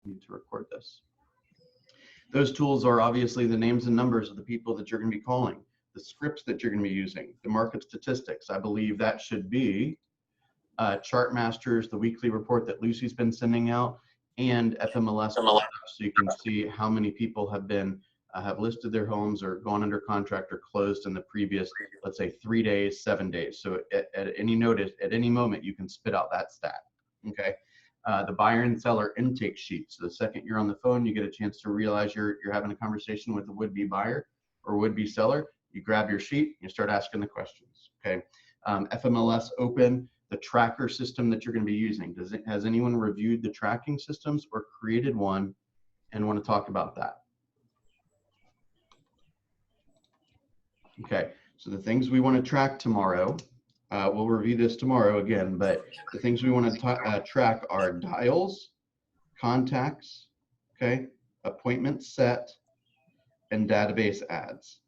need to record this. Those tools are obviously the names and numbers of the people that you're going to be calling, the scripts that you're going to be using, the market statistics. I believe that should be Chart Masters, the weekly report that Lucy's been sending out, and FMLS, so you can see how many people have been have listed their homes or gone under contract or closed in the previous, let's say, 3 days, 7 days. So at any notice, at any moment, you can spit out that stat. Okay. The buyer and seller intake sheet. So the second you're on the phone, you get a chance to realize you're having a conversation with a would-be buyer or would-be seller. You grab your sheet, you start asking the questions. Okay. FMLS open, the tracker system that you're going to be using. Has anyone reviewed the tracking systems or created one and want to talk about that? Okay, so the things we want to track tomorrow, we'll review this tomorrow again, but the things we want to track are dials, contacts, okay, appointments set, and database ads.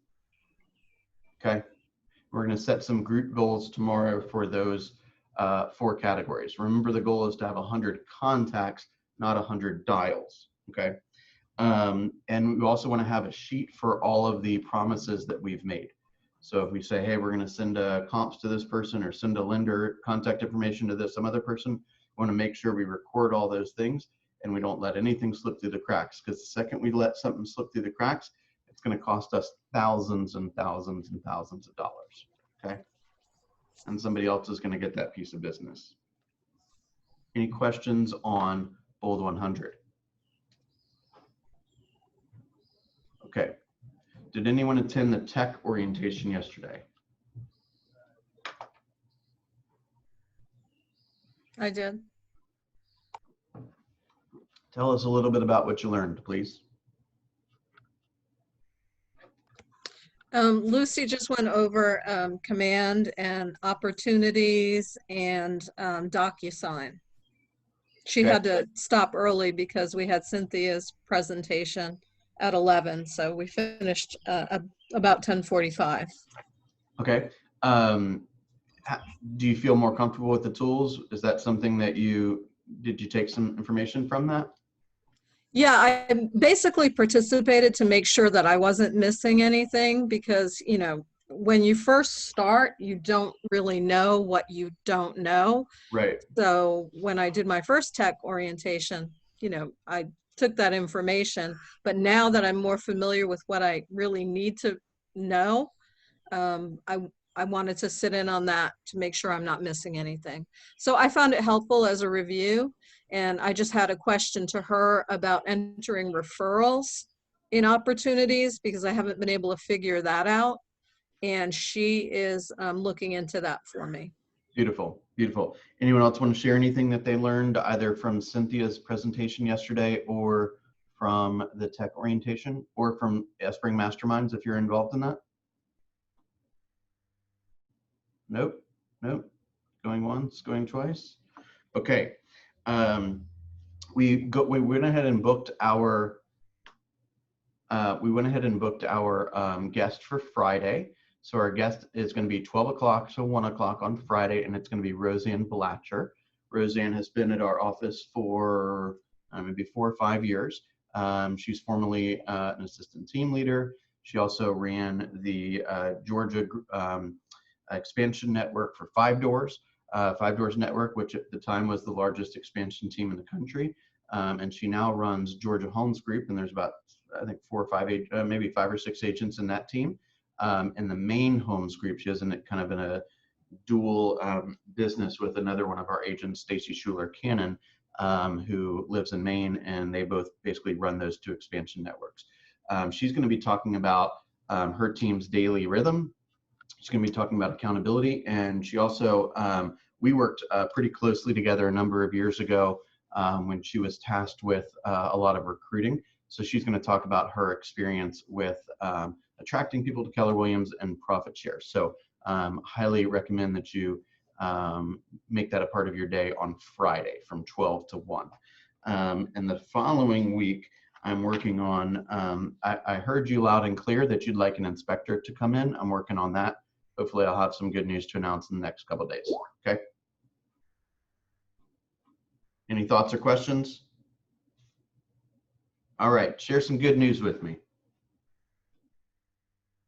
Okay, we're going to set some group goals tomorrow for those 4 categories. Remember, the goal is to have 100 contacts, not 100 dials. Okay, and we also want to have a sheet for all of the promises that we've made. So if we say, hey, we're going to send comps to this person or send a lender contact information to some other person, we want to make sure we record all those things and we don't let anything slip through the cracks, because the second we let something slip through the cracks, it's going to cost us thousands and thousands and thousands of dollars. Okay, and somebody else is going to get that piece of business. Any questions on Bold 100? Okay. Did anyone attend the tech orientation yesterday? I did. Tell us a little bit about what you learned, please. Lucy just went over command and opportunities and DocuSign. She had to stop early because we had Cynthia's presentation at 11, so we finished about 10:45. Okay. Do you feel more comfortable with the tools? Is that something that did you take some information from that? Yeah, I basically participated to make sure that I wasn't missing anything, because, you know, when you first start, you don't really know what you don't know. Right. So when I did my first tech orientation, you know, I took that information, but now that I'm more familiar with what I really need to know, I wanted to sit in on that to make sure I'm not missing anything. So I found it helpful as a review, and I just had a question to her about entering referrals in opportunities, because I haven't been able to figure that out, and she is looking into that for me. Beautiful, beautiful. Anyone else want to share anything that they learned either from Cynthia's presentation yesterday or from the tech orientation or from Spring Masterminds if you're involved in that? Nope, nope. Going once, going twice. Okay. We went ahead and booked our guest for Friday. So our guest is going to be 12 o'clock to 1 o'clock on Friday, and it's going to be Roseanne Blatcher. Roseanne has been at our office for maybe 4 or 5 years. She's formerly an assistant team leader. She also ran the Georgia expansion network for 5 Doors. 5 Doors Network, which at the time was the largest expansion team in the country. And she now runs Georgia Homes Group, and there's about, I think, 4 or 5, maybe 5 or 6 agents in that team. In the main homes group, she has kind of in a dual business with another one of our agents, Stacy Schuler Cannon, who lives in Maine, and they both basically run those 2 expansion networks. She's going to be talking about her team's daily rhythm. She's going to be talking about accountability, and she also, we worked pretty closely together a number of years ago when she was tasked with a lot of recruiting. So she's going to talk about her experience with attracting people to Keller Williams and profit share. So highly recommend that you make that a part of your day on Friday from 12 to 1. And the following week, I'm working on, I heard you loud and clear that you'd like an inspector to come in. I'm working on that. Hopefully I'll have some good news to announce in the next couple of days. Okay. Any thoughts or questions? All right, share some good news with me.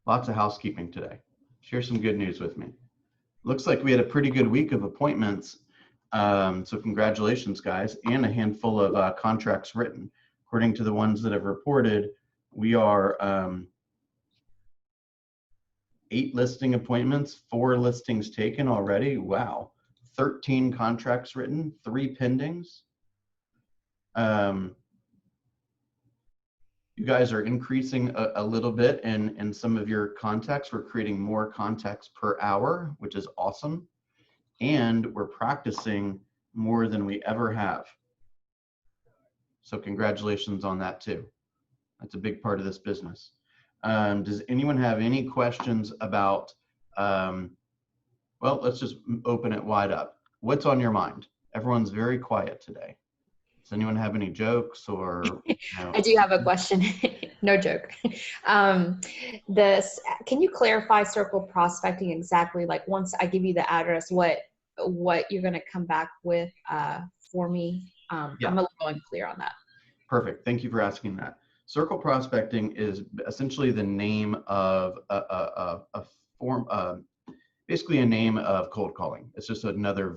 Lots of housekeeping today. Share some good news with me. Looks like we had a pretty good week of appointments. So congratulations, guys, and a handful of contracts written. According to the ones that have reported, we are 8 listing appointments, 4 listings taken already. Wow. 13 contracts written, 3 pendings. You guys are increasing a little bit in some of your contacts. We're creating more contacts per hour, which is awesome. And we're practicing more than we ever have. So congratulations on that too. That's a big part of this business. Does anyone have any questions about, well, let's just open it wide up. What's on your mind? Everyone's very quiet today. Does anyone have any jokes or, you know? I do have a question. No joke. Can you clarify circle prospecting exactly? Like once I give you the address, what you're going to come back with for me? Yeah. I'm a little unclear on that. Perfect. Thank you for asking that. Circle prospecting is essentially the name of a form, basically a name of cold calling. It's just another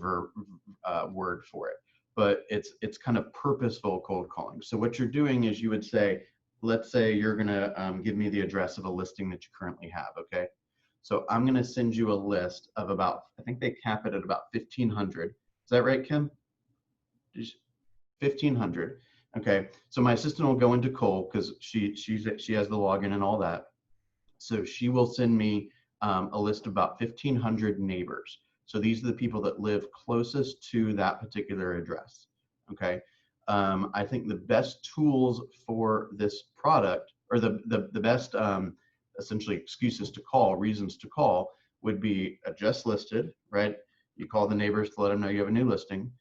word for it, but it's kind of purposeful cold calling. So what you're doing is you would say, let's say you're gonna give me the address of a listing that you currently have, okay? So I'm gonna send you a list of about, I think they cap it at about 1,500. Is that right, Kim? 1,500. Okay, so my assistant will go into Cole because she has the login and all that. So she will send me a list of about 1,500 neighbors. So these are the people that live closest to that particular address. Okay, I think the best tools for this product, or the best essentially excuses to call, reasons to call, would be a just listed, right? You call the neighbors to let them know you have a new listing.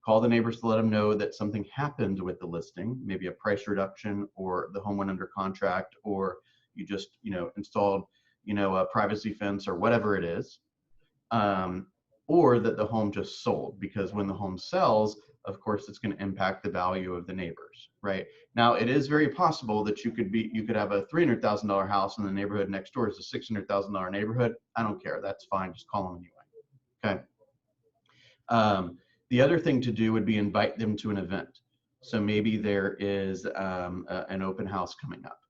Call the neighbors to let them know that something happened with the listing, maybe a price reduction, or the home went under contract, or you just, installed, a privacy fence or whatever it is, or that the home just sold, because when the home sells, of course, it's going to impact the value of the neighbors, right? Now, it is very possible that you could have a $300,000 house and the neighborhood next door is a $600,000 neighborhood. I don't care. That's fine. Just call them anyway. Okay. The other thing to do would be invite them to an event. So maybe there is an open house coming up.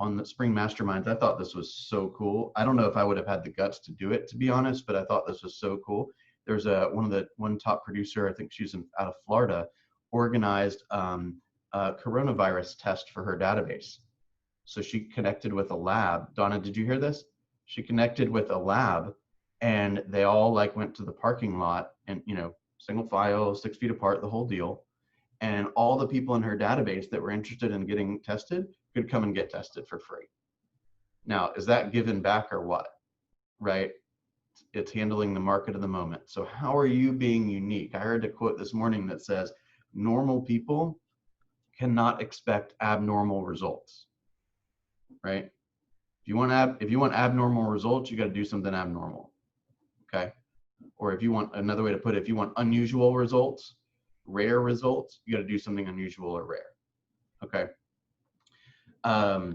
On the Spring Masterminds, I thought this was so cool. I don't know if I would have had the guts to do it, to be honest, but I thought this was so cool. There's one top producer, I think she's out of Florida, organized a coronavirus test for her database. So she connected with a lab. Donna, did you hear this? She connected with a lab, and they all went to the parking lot and, single file, 6 feet apart, the whole deal. And all the people in her database that were interested in getting tested could come and get tested for free. Now, is that given back or what? Right? It's handling the market of the moment. So how are you being unique? I heard a quote this morning that says, normal people cannot expect abnormal results, right? If you want abnormal results, you got to do something abnormal, okay? Or if you want, another way to put it, if you want unusual results, rare results, you got to do something unusual or rare, okay? I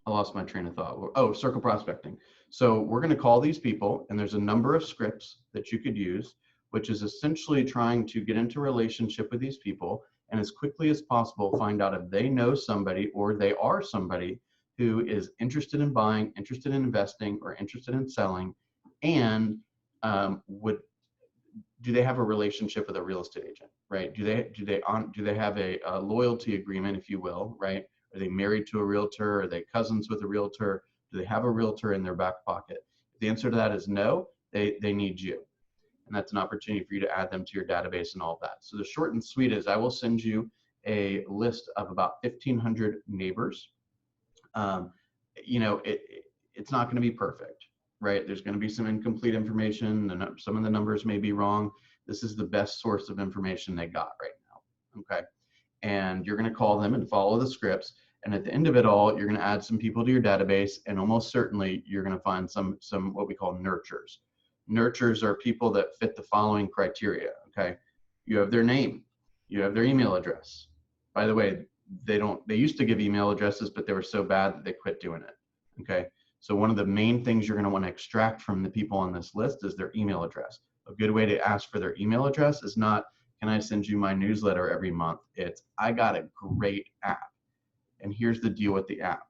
lost my train of thought. Oh, circle prospecting. So we're going to call these people, and there's a number of scripts that you could use, which is essentially trying to get into a relationship with these people and as quickly as possible find out if they know somebody or they are somebody who is interested in buying, interested in investing, or interested in selling, and do they have a relationship with a real estate agent, right? Do they have a loyalty agreement, if you will, right? Are they married to a realtor? Are they cousins with a realtor? Do they have a realtor in their back pocket? If the answer to that is no, they need you. And that's an opportunity for you to add them to your database and all of that. So the short and sweet is I will send you a list of about 1,500 neighbors. It's not going to be perfect, right? There's going to be some incomplete information. Some of the numbers may be wrong. This is the best source of information they got right now, okay? And you're going to call them and follow the scripts. And at the end of it all, you're going to add some people to your database, and almost certainly you're going to find some what we call nurtures. Nurtures are people that fit the following criteria, okay? You have their name, you have their email address. By the way, they used to give email addresses, but they were so bad that they quit doing it. Okay. So one of the main things you're going to want to extract from the people on this list is their email address. A good way to ask for their email address is not, can I send you my newsletter every month? It's, I got a great app. And here's the deal with the app.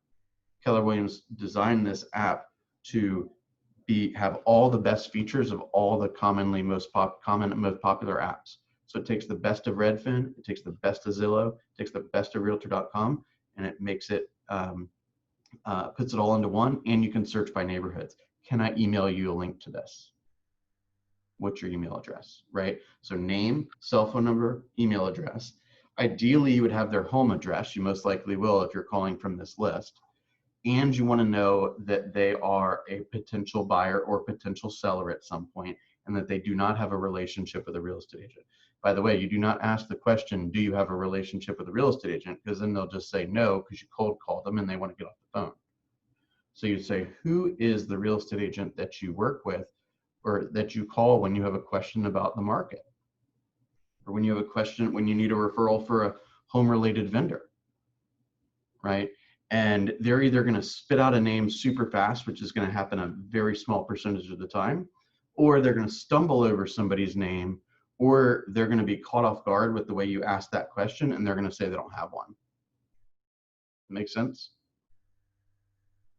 Keller Williams designed this app to have all the best features of all the commonly most popular apps. So it takes the best of Redfin, it takes the best of Zillow, it takes the best of Realtor.com, and it makes it puts it all into one, and you can search by neighborhoods. Can I email you a link to this? What's your email address, right? So name, cell phone number, email address. Ideally, you would have their home address. You most likely will if you're calling from this list. And you want to know that they are a potential buyer or potential seller at some point, and that they do not have a relationship with a real estate agent. By the way, you do not ask the question, do you have a relationship with a real estate agent? Because then they'll just say no, because you cold called them and they want to get off the phone. So you say, who is the real estate agent that you work with or that you call when you have a question about the market? Or when you have a question, when you need a referral for a home-related vendor, right? And they're either going to spit out a name super fast, which is going to happen a very small percentage of the time, or they're going to stumble over somebody's name, or they're going to be caught off guard with the way you ask that question, and they're going to say they don't have one. Make sense?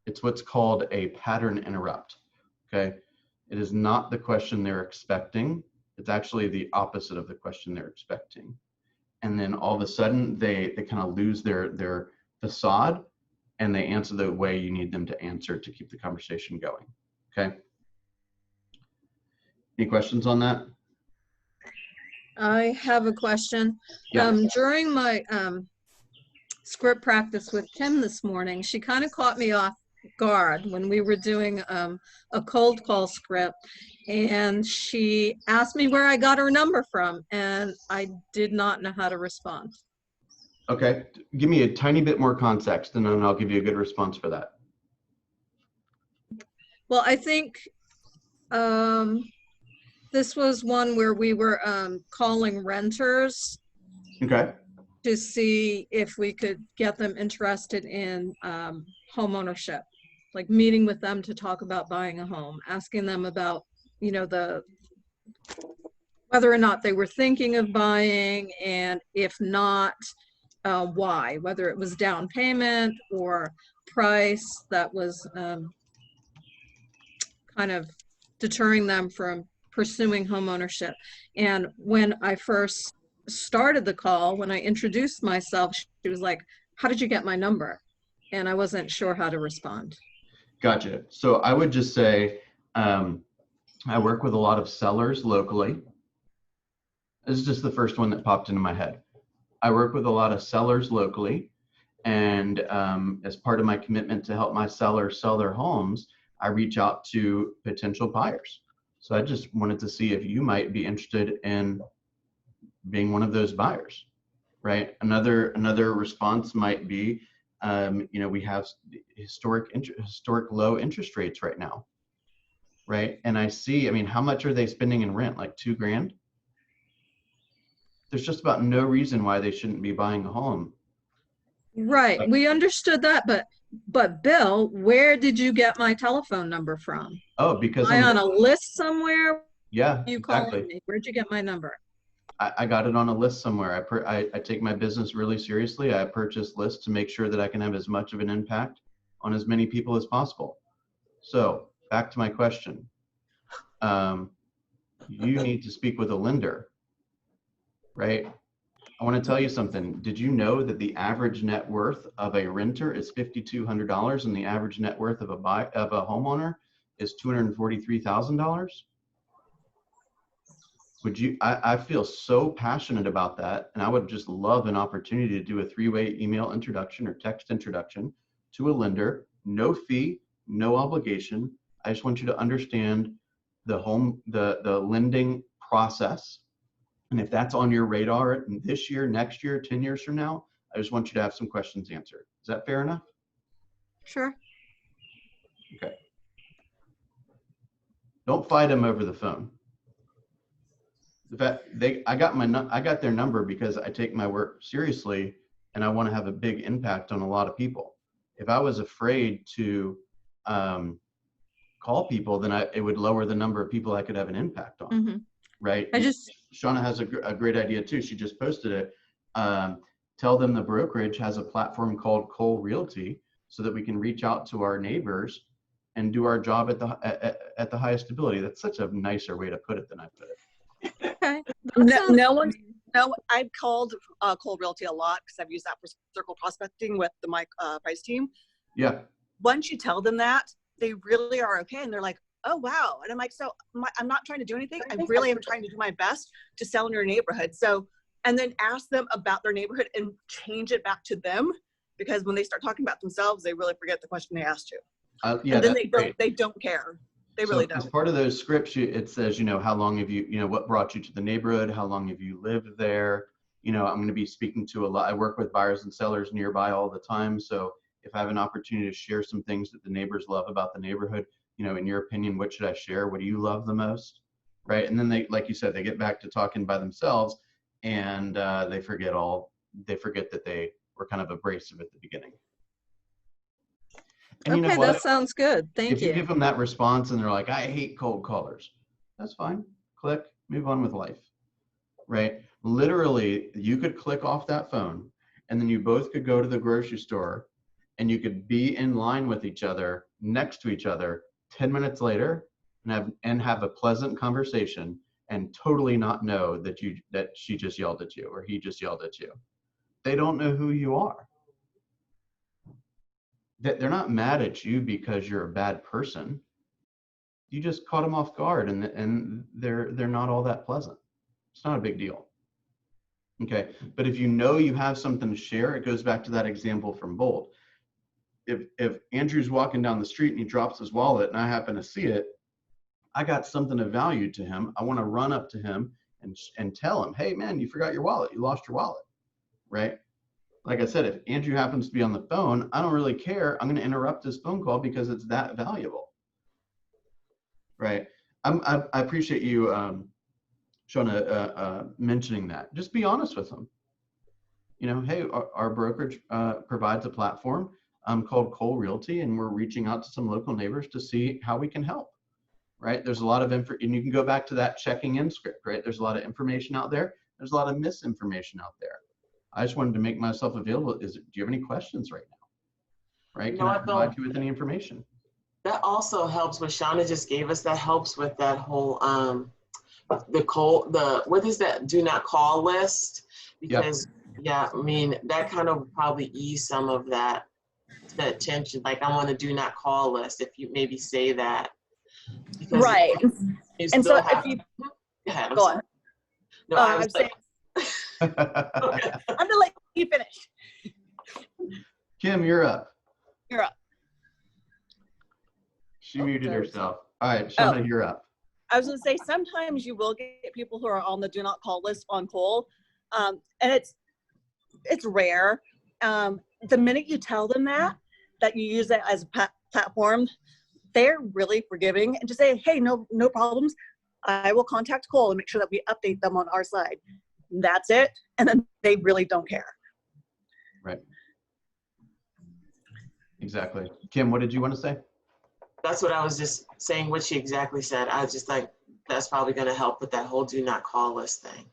It's what's called a pattern interrupt, okay? It is not the question they're expecting. It's actually the opposite of the question they're expecting. And then all of a sudden, they kind of lose their facade, and they answer the way you need them to answer to keep the conversation going, okay? Any questions on that? I have a question. Yeah. During my script practice with Kim this morning, she kind of caught me off guard when we were doing a cold call script, and she asked me where I got her number from, and I did not know how to respond. Okay, give me a tiny bit more context, and then I'll give you a good response for that. Well, I think this was one where we were calling renters Okay. to see if we could get them interested in home ownership, like meeting with them to talk about buying a home, asking them about, you know, whether or not they were thinking of buying, and if not, why, whether it was down payment or price that was kind of deterring them from pursuing home ownership. And when I first started the call, when I introduced myself, she was like, how did you get my number? And I wasn't sure how to respond. Gotcha. So I would just say, I work with a lot of sellers locally. This is just the first one that popped into my head. I work with a lot of sellers locally, and as part of my commitment to help my sellers sell their homes, I reach out to potential buyers. So I just wanted to see if you might be interested in being one of those buyers, right? Another response might be, you know, we have historic low interest rates right now, right? And I see, I mean, how much are they spending in rent? Like $2 grand? There's just about no reason why they shouldn't be buying a home. Right. We understood that, but Bill, where did you get my telephone number from? Oh, because Am I on a list somewhere? Yeah, You exactly. calling me? Where'd you get my number? I got it on a list somewhere. I take my business really seriously. I purchase lists to make sure that I can have as much of an impact on as many people as possible. So back to my question. You need to speak with a lender, right? I want to tell you something. Did you know that the average net worth of a renter is $5,200 and the average net worth of a homeowner is $243,000? Would you, I feel so passionate about that, and I would just love an opportunity to do a 3-way email introduction or text introduction to a lender, no fee, no obligation. I just want you to understand the lending process. And if that's on your radar this year, next year, 10 years from now, I just want you to have some questions answered. Is that fair enough? Sure. Okay. Don't fight them over the phone. The fact I got their number because I take my work seriously, and I want to have a big impact on a lot of people. If I was afraid to call people, then it would lower the number of people I could have an impact on. Mm-hmm. Right? I Shauna has a great idea too. She just posted it. Tell them the brokerage has a platform called Cole Realty, so that we can reach out to our neighbors and do our job at the highest ability. That's such a nicer way to put it than I put it. Okay. I've called Cole Realty a lot because I've used that for circle prospecting with the Mike Price team. Yeah. Once you tell them that, they really are okay, and they're like, oh wow. And I'm like, so I'm not trying to do anything. I really am trying to do my best to sell in your neighborhood. So, and then ask them about their neighborhood and change it back to them, because when they start talking about themselves, they really forget the question they asked you. Yeah, and then they don't care. They really don't. As part of those scripts, it says, how long have you, what brought you to the neighborhood? How long have you lived there? I'm going to be speaking to a lot. I work with buyers and sellers nearby all the time. So if I have an opportunity to share some things that the neighbors love about the neighborhood, in your opinion, what should I share? What do you love the most? Right. And then they, like you said, they get back to talking by themselves, and they forget that they were kind of abrasive at the beginning. And okay, that sounds good. Thank you. If you give them that response and they're like, I hate cold callers, that's fine. Click, move on with life, right? Literally, you could click off that phone, and then you both could go to the grocery store, and you could be in line with each other, next to each other, 10 minutes later, and have a pleasant conversation, and totally not know that she just yelled at you or he just yelled at you. They don't know who you are. They're not mad at you because you're a bad person. You just caught them off guard, and they're not all that pleasant. It's not a big deal. Okay, but if you have something to share, it goes back to that example from Bolt. If Andrew's walking down the street and he drops his wallet and I happen to see it, I got something of value to him. I want to run up to him and tell him, hey man, you forgot your wallet. You lost your wallet, right? Like I said, if Andrew happens to be on the phone, I don't really care. I'm going to interrupt this phone call because it's that valuable, right? I appreciate you, Shauna, mentioning that. Just be honest with them. Hey, our brokerage provides a platform called Cole Realty, and we're reaching out to some local neighbors to see how we can help, right? There's a lot of info, and you can go back to that checking in script, right? There's a lot of information out there. There's a lot of misinformation out there. I just wanted to make myself available. Do you have any questions right now? Right? Can I provide you with any information? That also helps. What Shauna just gave us, that helps with that whole what is that do not call list? Because yeah, I mean that kind of probably ease some of that tension. Like I'm on a do not call list if you maybe say that. Because right. And so if you go on. No, I was saying. Okay. I'm gonna let you finish. Kim, you're up. You're up. She muted herself. All right, Shauna, you're up. I was gonna say sometimes you will get people who are on the do not call list on Cole, and it's rare. The minute you tell them that you use it as a platform, they're really forgiving and just say, hey, no problems. I will contact Cole and make sure that we update them on our side. That's it. And then they really don't care. Right. Exactly. Kim, what did you want to say? That's what I was just saying, what she exactly said. I was just like, that's probably going to help with that whole do not call list thing.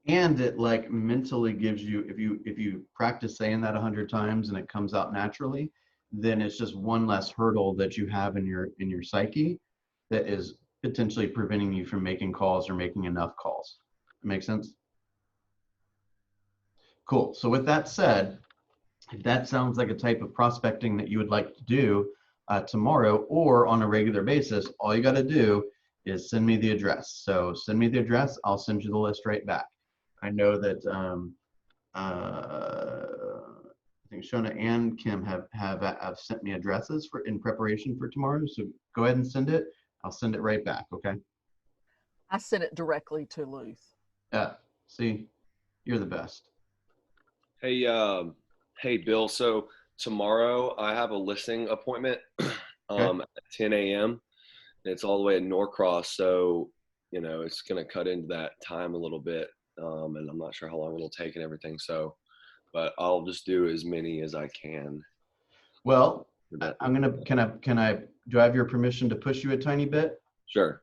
And it like mentally gives you, if you practice saying that 100 times and it comes out naturally, then it's just one less hurdle that you have in your psyche that is potentially preventing you from making calls or making enough calls. Make sense? Cool. So with that said, if that sounds like a type of prospecting that you would like to do tomorrow or on a regular basis, all you got to do is send me the address. So send me the address. I'll send you the list right back. I know that I think Shona and Kim have sent me addresses in preparation for tomorrow. So go ahead and send it. I'll send it right back. Okay. I sent it directly to Luth. Yeah. See, you're the best. Hey, Bill. So tomorrow I have a listing appointment at 10 a.m. It's all the way at Norcross. So, it's going to cut into that time a little bit. And I'm not sure how long it'll take and everything. So but I'll just do as many as I can. Well, for that. can I, do I have your permission to push you a tiny bit? Sure.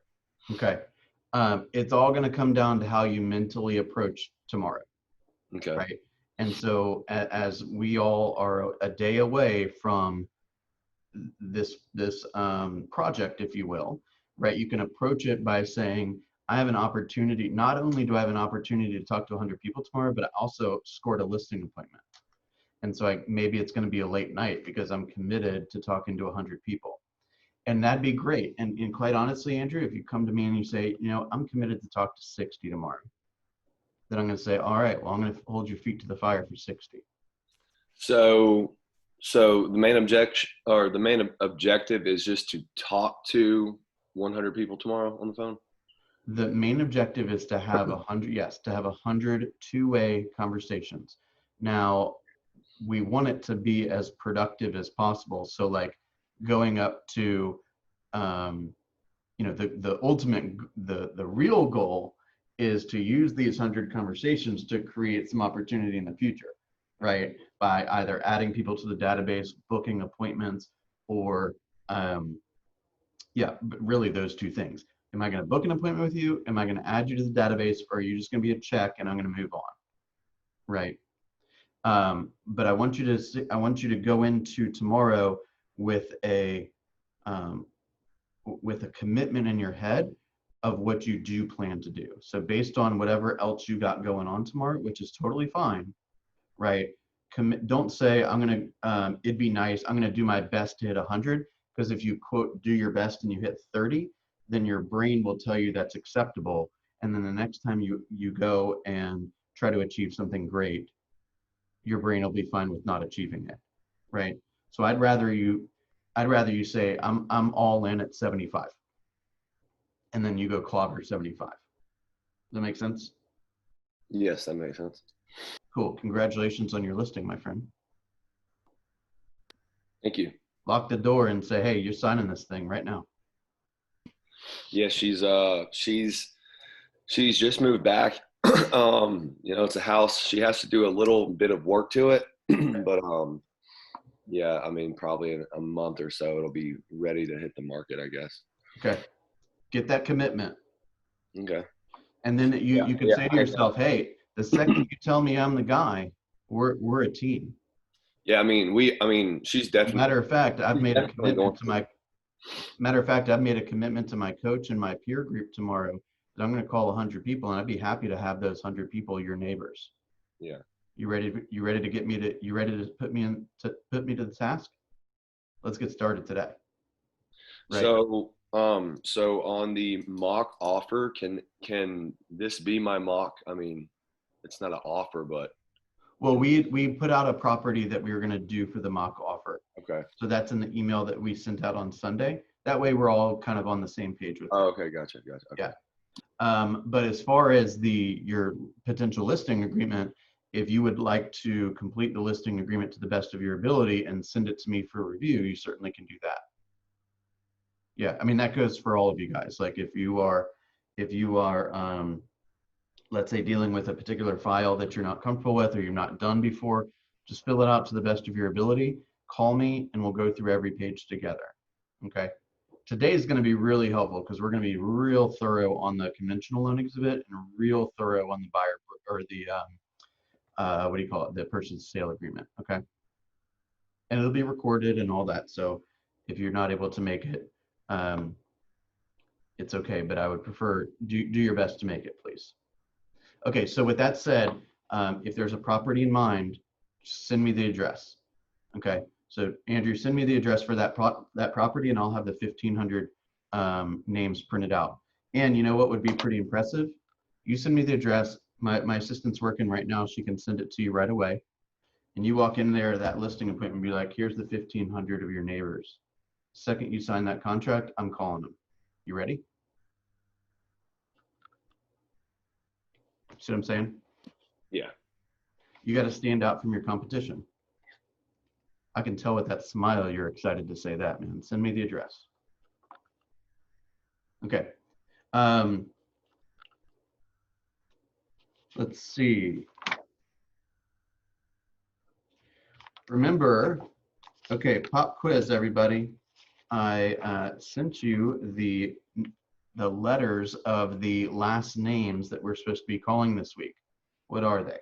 Okay. It's all going to come down to how you mentally approach tomorrow, Okay. right? And so as we all are a day away from this project, if you will, right? You can approach it by saying, I have an opportunity. Not only do I have an opportunity to talk to 100 people tomorrow, but I also scored a listing appointment. And so maybe it's going to be a late night because I'm committed to talking to 100 people. And that'd be great. And quite honestly, Andrew, if you come to me and you say, you know, I'm committed to talk to 60 tomorrow, then I'm going to say, all right, well, I'm going to hold your feet to the fire for 60. So the main objective is just to talk to 100 people tomorrow on the phone. The main objective is to have 100, yes, to have 100 two-way conversations. Now, we want it to be as productive as possible. So like going up to, you know, the ultimate, the real goal is to use these 100 conversations to create some opportunity in the future, right? By either adding people to the database, booking appointments, or yeah, but really those two things. Am I going to book an appointment with you? Am I going to add you to the database? Or are you just going to be a check and I'm going to move on, right? But I want you to go into tomorrow with a commitment in your head of what you do plan to do. So based on whatever else you got going on tomorrow, which is totally fine, right? Don't say I'm gonna. It'd be nice. I'm gonna do my best to hit 100, because if you quote do your best and you hit 30, then your brain will tell you that's acceptable, and then the next time you go and try to achieve something great, your brain will be fine with not achieving it, right? So I'd rather you say I'm all in at 75, and then you go clobber 75. Does that make sense? Yes, that makes sense. Cool. Congratulations on your listing, my friend. Thank you. Lock the door and say, hey, you're signing this thing right now. Yeah, she's just moved back. You know, it's a house. She has to do a little bit of work to it, but yeah, I mean, probably in a month or so, it'll be ready to hit the market, I guess. Okay. Get that commitment. Okay. And then you can say to yourself, hey, the second you tell me I'm the guy, we're a team. Yeah, I mean, she's definitely. Matter of fact, I've made a commitment to my coach and my peer group tomorrow that I'm going to call 100 people, and I'd be happy to have those 100 people your neighbors. Yeah. You ready to put me to the task? Let's get started today. Right. So on the mock offer, can this be my mock? I mean, it's not an offer, but. Well, we put out a property that we were going to do for the mock offer. Okay. So that's in the email that we sent out on Sunday. That way we're all kind of on the same page with it. Oh, okay. Gotcha. Okay. Yeah. But as far as your potential listing agreement, if you would like to complete the listing agreement to the best of your ability and send it to me for review, you certainly can do that. Yeah, I mean, that goes for all of you guys. Like if you are, let's say dealing with a particular file that you're not comfortable with or you've not done before, just fill it out to the best of your ability, call me, and we'll go through every page together, okay? Today is gonna be really helpful because we're gonna be real thorough on the conventional loan exhibit and real thorough on the buyer or the, what do you call it? The purchase sale agreement, okay? And it'll be recorded and all that. So if you're not able to make it, it's okay, but I would prefer do your best to make it, please. Okay, so with that said, if there's a property in mind, just send me the address. Okay, so Andrew, send me the address for that property, and I'll have the 1,500 names printed out. And you know what would be pretty impressive? You send me the address. My assistant's working right now. She can send it to you right away. And you walk in there, that listing appointment, and be like, here's the 1,500 of your neighbors. Second you sign that contract, I'm calling them. You ready? See what I'm saying? Yeah. You got to stand out from your competition. I can tell with that smile you're excited to say that, man. Send me the address. Okay. Let's see. remember, okay, pop quiz, everybody. I sent you the letters of the last names that we're supposed to be calling this week. What are they?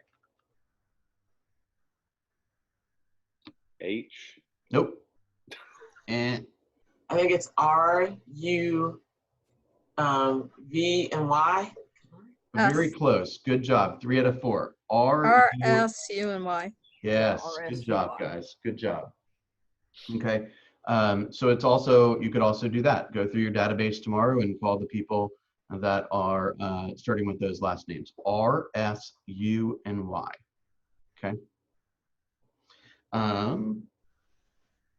H. Nope. And I think it's R-U V and Y. very close. Good job. 3 out of 4. R-S-U-N-Y. Yes. Yeah, Good RSUY. job, guys. Good job. Okay. So it's also, you could also do that. Go through your database tomorrow and call the people that are starting with those last names. R-S-U-N-Y. Okay.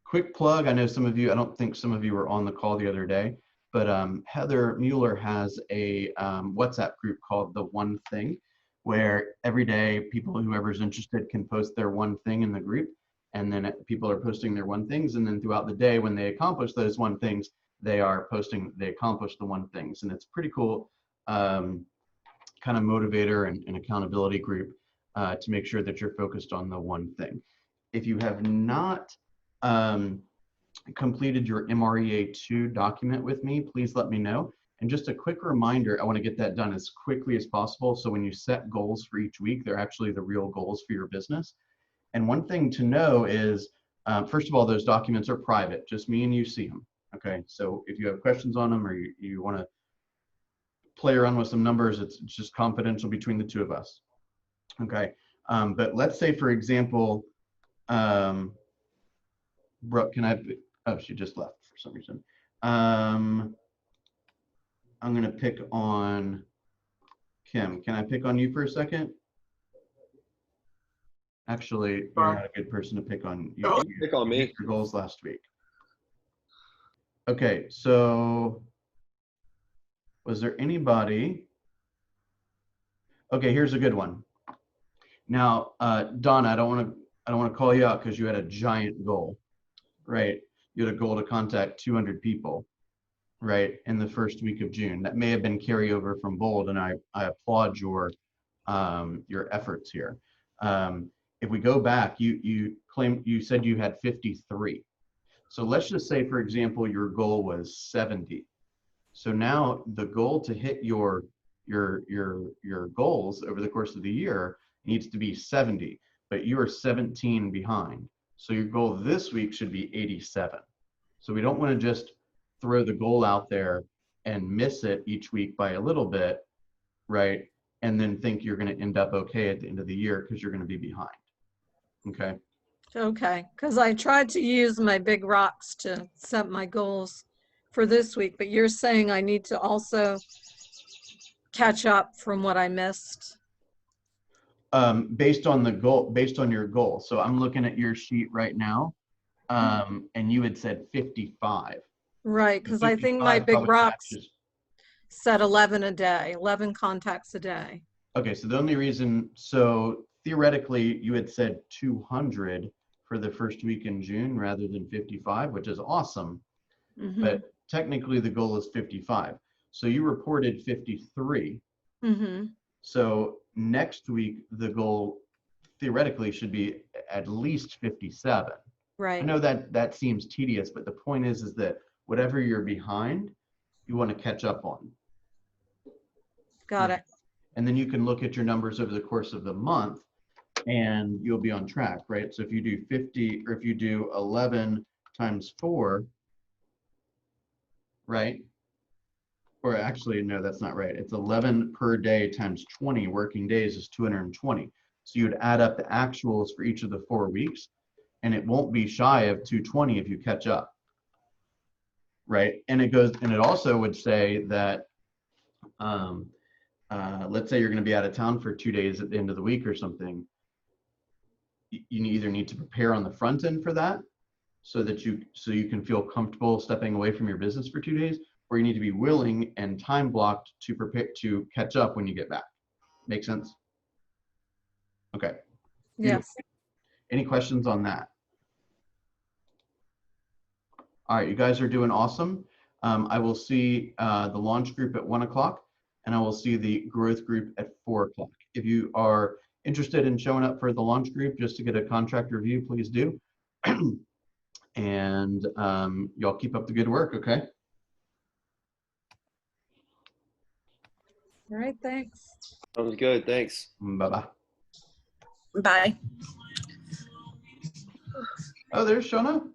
Quick plug. I know some of you, I don't think some of you were on the call the other day, but Heather Mueller has a WhatsApp group called The One Thing, where every day people, whoever's interested, can post their one thing in the group. And then people are posting their one things. And then throughout the day, when they accomplish those one things, they are posting, they accomplish the one things. And it's pretty cool kind of motivator and accountability group to make sure that you're focused on the one thing. If you have not completed your MREA2 document with me, please let me know. And just a quick reminder, I want to get that done as quickly as possible. So when you set goals for each week, they're actually the real goals for your business. And one thing to know is, first of all, those documents are private, just me and you see them. Okay, so if you have questions on them or you want to play around with some numbers, it's just confidential between the two of us. Okay, but let's say, for example, Brooke, can I, oh, she just left for some reason. I'm going to pick on Kim. Can I pick on you for a second? Actually, you're not a good person to pick on. You Pick on me. Your goals last week. Okay, so was there anybody? Okay, here's a good one. Now, Donna, I don't want to call you out because you had a giant goal, right? You had a goal to contact 200 people, right, in the first week of June. That may have been carryover from Bold, and I applaud your efforts here. If we go back, you said you had 53. So let's just say, for example, your goal was 70. So now the goal to hit your goals over the course of the year needs to be 70, but you are 17 behind. So your goal this week should be 87. So we don't want to just throw the goal out there and miss it each week by a little bit, right? And then think you're going to end up okay at the end of the year because you're going to be behind. Okay. Okay, because I tried to use my big rocks to set my goals for this week, but you're saying I need to also catch up from what I missed. Based on the goal, based on your goal. So I'm looking at your sheet right now, and you had said 55. Right, because I think my big rocks matches. said 11 a day, 11 contacts a day. Okay, so the only reason, so theoretically you had said 200 for the first week in June rather than 55, which is awesome. Mm-hmm. But technically the goal is 55. So you reported 53. Mm-hmm. So next week, the goal theoretically should be at least 57. Right. I know that seems tedious, but the point is that whatever you're behind, you want to catch up on. Got it. And then you can look at your numbers over the course of the month and you'll be on track, right? So if you do 50, or if you do 11 times 4, right? Or actually, no, that's not right. It's 11 per day times 20 working days is 220. So you would add up the actuals for each of the 4 weeks, and it won't be shy of 220 if you catch up, right? And it also would say that, let's say you're going to be out of town for 2 days at the end of the week or something. You either need to prepare on the front end for that, so you can feel comfortable stepping away from your business for 2 days, or you need to be willing and time blocked to prepare to catch up when you get back. Make sense? Okay. Yes. Any questions on that? All right, you guys are doing awesome. I will see the launch group at 1 o'clock, and I will see the growth group at 4 o'clock. If you are interested in showing up for the launch group just to get a contract review, please do. And y'all keep up the good work, okay? All right, thanks. Sounds good. Thanks. Bye-bye. Bye. Oh, there's Shona.